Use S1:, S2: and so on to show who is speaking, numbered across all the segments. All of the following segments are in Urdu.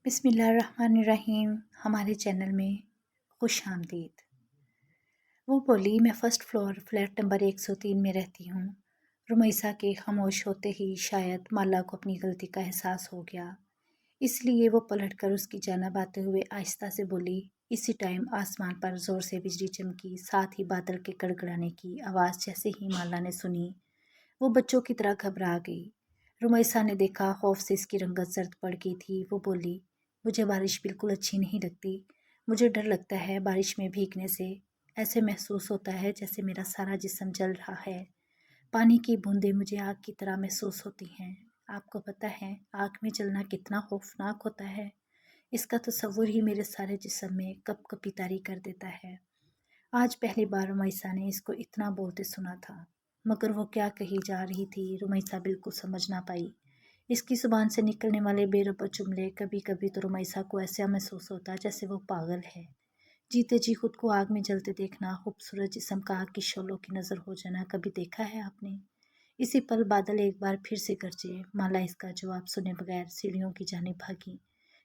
S1: بسم اللہ الرحمن الرحیم۔ ہمارے چینل میں خوش آمدید۔ وہ بولی، میں فرسٹ فلور فلیٹ نمبر 103 میں رہتی ہوں۔ رمیسا کے خاموش ہوتے ہی شاید مالا کو اپنی غلطی کا احساس ہو گیا، اس لیے وہ پلٹ کر اس کی جانب آتے ہوئے آہستہ سے بولی۔ اسی ٹائم آسمان پر زور سے بجلی چمکی، ساتھ ہی بادل کے گڑگڑانے کی آواز جیسے ہی مالا نے سنی وہ بچوں کی طرح گھبرا گئی۔ رمیسا نے دیکھا خوف سے اس کی رنگت زرد پڑ گئی تھی۔ وہ بولی، مجھے بارش بالکل اچھی نہیں لگتی۔ مجھے ڈر لگتا ہے بارش میں بھیگنے سے۔ ایسے محسوس ہوتا ہے جیسے میرا سارا جسم جل رہا ہے۔ پانی کی بوندیں مجھے آگ کی طرح محسوس ہوتی ہیں۔ آپ کو پتہ ہے آگ میں جلنا کتنا خوفناک ہوتا ہے؟ اس کا تصور ہی میرے سارے جسم میں کپ کپی طاری کر دیتا ہے۔ آج پہلی بار رمیسا نے اس کو اتنا بولتے سنا تھا، مگر وہ کیا کہی جا رہی تھی رمیسا بالکل سمجھ نہ پائی۔ اس کی زبان سے نکلنے والے بے ربط جملے، کبھی کبھی تو رمیسا کو ایسا محسوس ہوتا جیسے وہ پاگل ہے۔ جیتے جی خود کو آگ میں جلتے دیکھنا، خوبصورت جسم کا آگ کی شعلوں کی نظر ہو جانا کبھی دیکھا ہے آپ نے؟ اسی پل بادل ایک بار پھر سے گرجے۔ مالا اس کا جواب سنے بغیر سیڑھیوں کی جانب بھاگی،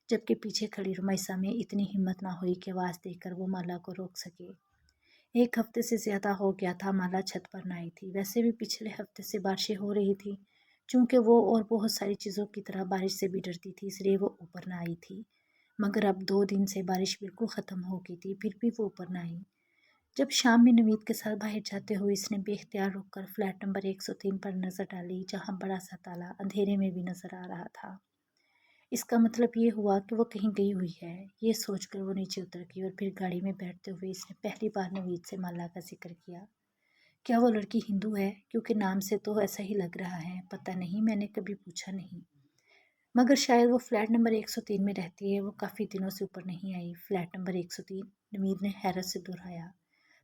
S1: جبکہ پیچھے کھڑی رمیسا میں اتنی ہمت نہ ہوئی کہ آواز دے کر وہ مالا کو روک سکے۔ 1 ہفتے سے زیادہ ہو گیا تھا مالا چھت پر نہ آئی تھی۔ ویسے بھی پچھلے ہفتے سے بارشیں ہو رہی تھی، چونکہ وہ اور بہت ساری چیزوں کی طرح بارش سے بھی ڈرتی تھی، اس لیے وہ اوپر نہ آئی تھی۔ مگر اب 2 دن سے بارش بالکل ختم ہو گئی تھی، پھر بھی وہ اوپر نہ آئی۔ جب شام میں نوید کے ساتھ باہر جاتے ہوئے اس نے بے اختیار رک کر فلیٹ نمبر 103 پر نظر ڈالی، جہاں بڑا سا تالا اندھیرے میں بھی نظر آ رہا تھا۔ اس کا مطلب یہ ہوا کہ وہ کہیں گئی ہوئی ہے۔ یہ سوچ کر وہ نیچے اتر گئی اور پھر گاڑی میں بیٹھتے ہوئے اس نے پہلی بار نوید سے مالا کا ذکر کیا۔ کیا وہ لڑکی ہندو ہے؟ کیونکہ نام سے تو ایسا ہی لگ رہا ہے۔ پتہ نہیں، میں نے کبھی پوچھا نہیں، مگر شاید وہ فلیٹ نمبر 103 میں رہتی ہے۔ وہ کافی دنوں سے اوپر نہیں آئی۔ Flat number 103؟ نوید نے حیرت سے دہرایا۔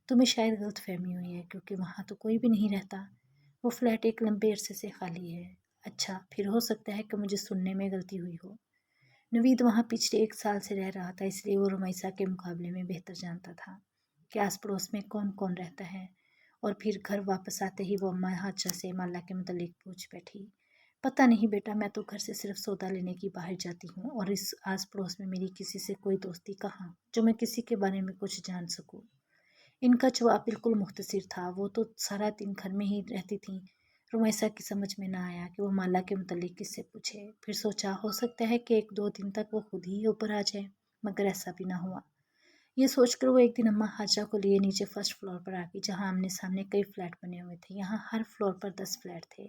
S1: تمہیں شاید غلط فہمی ہوئی ہے، کیونکہ وہاں تو کوئی بھی نہیں رہتا۔ وہ فلیٹ ایک لمبے عرصے سے خالی ہے۔ اچھا، پھر ہو سکتا ہے کہ مجھے سننے میں غلطی ہوئی ہو۔ نوید وہاں پچھلے 1 سال سے رہ رہا تھا، اس لیے وہ رمیسا کے مقابلے میں بہتر جانتا تھا کہ آس پڑوس میں کون کون رہتا ہے۔ اور پھر گھر واپس آتے ہی وہ اماں حاجہ سے مالا کے متعلق پوچھ بیٹھی۔ پتہ نہیں بیٹا، میں تو گھر سے صرف سودا لینے کی باہر جاتی ہوں، اور اس آس پڑوس میں میری کسی سے کوئی دوستی کہاں جو میں کسی کے بارے میں کچھ جان سکوں۔ ان کا جواب بالکل مختصر تھا۔ وہ تو سارا دن گھر میں ہی رہتی تھیں۔ رمیسا کی سمجھ میں نہ آیا کہ وہ مالا کے متعلق کس سے پوچھے۔ پھر سوچا ہو سکتا ہے کہ 1-2 دن تک وہ خود ہی اوپر آ جائے، مگر ایسا بھی نہ ہوا۔ یہ سوچ کر وہ ایک دن اماں حاجہ کو لیے نیچے فرسٹ فلور پر آ گئی، جہاں آمنے سامنے کئی فلیٹ بنے ہوئے تھے۔ یہاں ہر فلور پر 10 فلیٹ تھے۔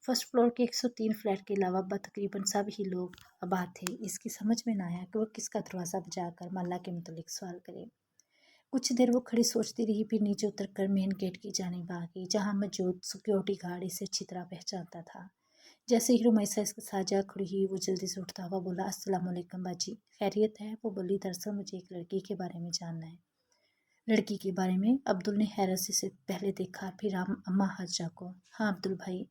S1: فرسٹ فلور کے 103 فلیٹ کے علاوہ تقریباً سب ہی لوگ آباد تھے۔ اس کی سمجھ میں نہ آیا کہ وہ کس کا دروازہ بجا کر مالا کے متعلق سوال کرے۔ کچھ دیر وہ کھڑی سوچتی رہی، پھر نیچے اتر کر مین گیٹ کی جانب آ گئی، جہاں موجود سیکیورٹی گارڈ اسے اچھی طرح پہچانتا تھا۔ جیسے ہی رمیسا اس کے ساتھ جا کھڑی ہوئی، وہ جلدی سے اٹھتا ہوا بولا، السلام علیکم باجی، خیریت ہے؟ وہ بولی، دراصل مجھے ایک لڑکی کے بارے میں جاننا ہے۔ لڑکی کے بارے میں؟ عبدل نے حیرت سے پہلے دیکھا، پھر اماں حاجہ کو۔ ہاں عبدل بھائی،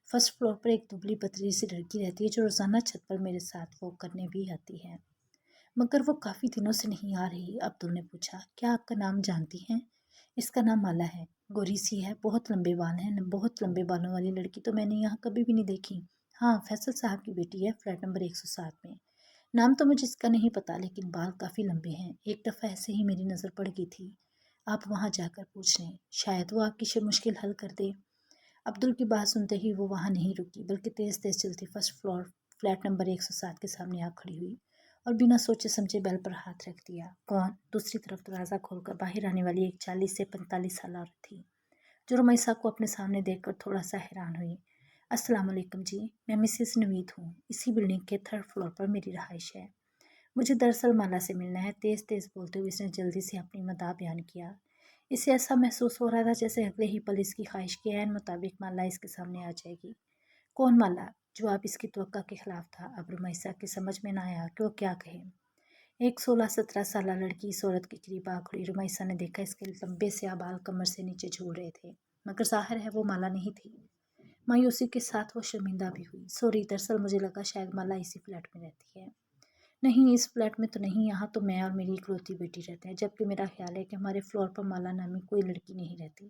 S1: فرسٹ فلور پر ایک دبلی پتلی سی لڑکی رہتی ہے جو روزانہ چھت پر میرے ساتھ واک کرنے بھی آتی ہے۔ مگر وہ کافی دنوں سے نہیں آ رہی۔ عبدل نے پوچھا، کیا آپ کا نام جانتی ہیں؟ اس کا نام مالا ہے، گوری سی ہے، بہت لمبے بال ہیں۔ بہت لمبے بالوں والی لڑکی تو میں نے یہاں کبھی بھی نہیں دیکھی۔ ہاں، فیصل صاحب کی بیٹی ہے، فلیٹ نمبر 107 میں۔ نام تو مجھے اس کا نہیں پتا، لیکن بال کافی لمبے ہیں۔ ایک دفعہ ایسے ہی میری نظر پڑ گئی تھی۔ آپ وہاں جا کر پوچھ لیں، شاید وہ آپ کی مشکل حل کر دے۔ عبدل کی بات سنتے ہی وہ وہاں نہیں رکی، بلکہ تیز تیز چلتی فرسٹ فلور فلیٹ نمبر 107 کے سامنے آ کھڑی ہوئی اور بنا سوچے سمجھے بیل پر ہاتھ رکھ دیا۔ کون؟ دوسری طرف دروازہ کھول کر باہر آنے والی ایک 40 سے 45 سالہ عورت تھی، جو رمیسا کو اپنے سامنے دیکھ کر تھوڑا سا حیران ہوئی۔ السلام علیکم جی، میں مسز نوید ہوں، اسی بلڈنگ کے 3rd فلور پر میری رہائش ہے۔ مجھے دراصل مالا سے ملنا ہے۔ تیز تیز بولتے ہوئے اس نے جلدی سے اپنی مدعا بیان کیا۔ اسے ایسا محسوس ہو رہا تھا جیسے اگلے ہی پل اس کی خواہش کے عین مطابق مالا اس کے سامنے آ جائے گی۔ کون مالا؟ جواب اس کی توقع کے خلاف تھا۔ اب رمیسا کی سمجھ میں نہ آیا کہ وہ کیا کہے۔ ایک 16-17 سالہ لڑکی اس عورت کے قریب آ کھڑی۔ رمیسا نے دیکھا اس کے لمبے سیاہ بال کمر سے نیچے جھول رہے تھے، مگر ظاہر ہے وہ مالا نہیں تھی۔ مایوسی کے ساتھ وہ شرمندہ بھی ہوئی۔ سوری، دراصل مجھے لگا شاید مالا اسی فلیٹ میں رہتی ہے۔ نہیں، اس فلیٹ میں تو نہیں، یہاں تو میں اور میری اکلوتی بیٹی رہتے ہیں، جبکہ میرا خیال ہے کہ ہمارے فلور پر مالا نامی کوئی لڑکی نہیں رہتی۔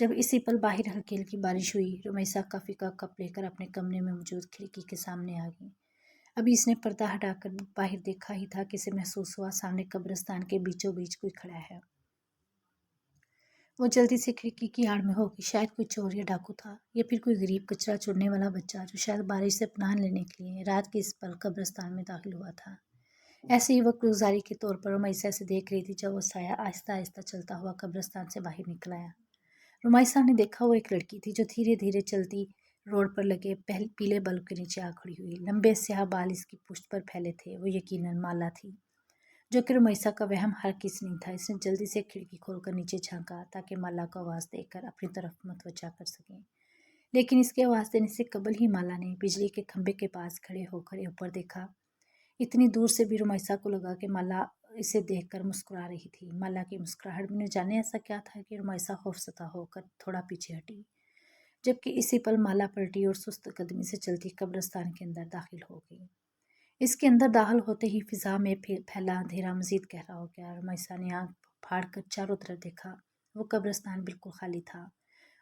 S1: جب اسی پل باہر ہلکی ہلکی بارش ہوئی، رمیسا کافی کا کپ لے کر اپنے کمرے میں موجود کھڑکی کے سامنے آ گئی۔ ابھی اس نے پردہ ہٹا کر باہر دیکھا ہی تھا کہ اسے محسوس ہوا سامنے قبرستان کے بیچوں بیچ کوئی کھڑا ہے۔ وہ جلدی سے کھڑکی کی آڑ میں ہو گئی، شاید کوئی چور یا ڈاکو تھا، یا پھر کوئی غریب کچرا چننے والا بچہ جو شاید بارش سے پناہ لینے کے لیے رات کے اس پل قبرستان میں داخل ہوا تھا۔ ایسے ہی وقت گزاری کے طور پر رمیسا اسے دیکھ رہی تھی جب وہ سایہ آہستہ آہستہ چلتا ہوا قبرستان سے باہر نکل آیا۔ رمیسا نے دیکھا وہ ایک لڑکی تھی جو دھیرے دھیرے چلتی روڈ پر لگے پیلے بلب کے نیچے آ کھڑی ہوئی۔ لمبے سیاہ بال اس کی پشت پر پھیلے تھے، وہ یقیناً مالا تھی، جو کہ رمیسا کا وہم ہرگز نہیں تھا۔ اس نے جلدی سے کھڑکی کھول کر نیچے جھانکا تاکہ مالا کو آواز دے کر اپنی طرف متوجہ کر سکیں، لیکن اس کے آواز دینے سے قبل ہی مالا نے بجلی کے کھمبے کے پاس کھڑے ہو کر اوپر دیکھا۔ اتنی دور سے بھی رمیسا کو لگا کہ مالا اسے دیکھ کر مسکرا رہی تھی۔ مالا کی مسکراہٹ میں نہ جانے ایسا کیا تھا کہ رمیسا خوفزدہ ہو کر تھوڑا پیچھے ہٹی، جبکہ اسی پل مالا پلٹی اور سست قدمی سے چلتی قبرستان کے اندر داخل ہو گئی۔ اس کے اندر داخل ہوتے ہی فضا میں پھیلا اندھیرا مزید گہرا ہو گیا۔ رمیسا نے آنکھ پھاڑ کر چاروں طرف دیکھا، وہ قبرستان بالکل خالی تھا۔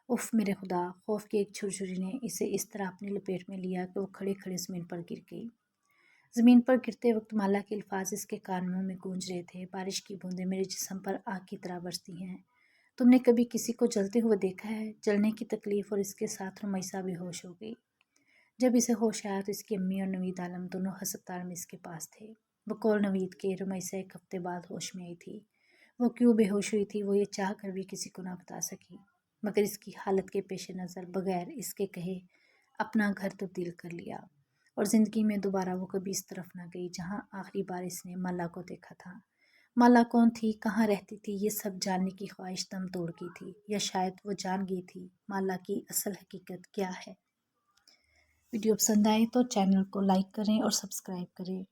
S1: اف میرے خدا! خوف کی ایک جھرجھری نے اسے اس طرح اپنے لپیٹ میں لیا کہ وہ کھڑے کھڑے زمین پر گر گئی۔ زمین پر گرتے وقت مالا کے الفاظ اس کے کانوں میں گونج رہے تھے، بارش کی بوندیں میرے جسم پر آگ کی طرح برستی ہیں۔ تم نے کبھی کسی کو جلتے ہوئے دیکھا ہے؟ جلنے کی تکلیف اور اس کے ساتھ رمیسا بھی ہوش ہو گئی۔ جب اسے ہوش آیا تو اس کی امی اور نوید عالم دونوں ہسپتال میں اس کے پاس تھے۔ بقول نوید کے رمیسا ایک ہفتے بعد ہوش میں آئی تھی۔ وہ کیوں بے ہوش ہوئی تھی وہ یہ چاہ کر بھی کسی کو نہ بتا سکی، مگر اس کی حالت کے پیش نظر بغیر اس کے کہے اپنا گھر تبدیل کر لیا، اور زندگی میں دوبارہ وہ کبھی اس طرف نہ گئی جہاں آخری بار اس نے مالا کو دیکھا تھا۔ مالا کون تھی، کہاں رہتی تھی، یہ سب جاننے کی خواہش دم توڑ گئی تھی، یا شاید وہ جان گئی تھی مالا کی اصل حقیقت کیا ہے۔ ویڈیو پسند آئے تو چینل کو لائک کریں اور سبسکرائب کریں۔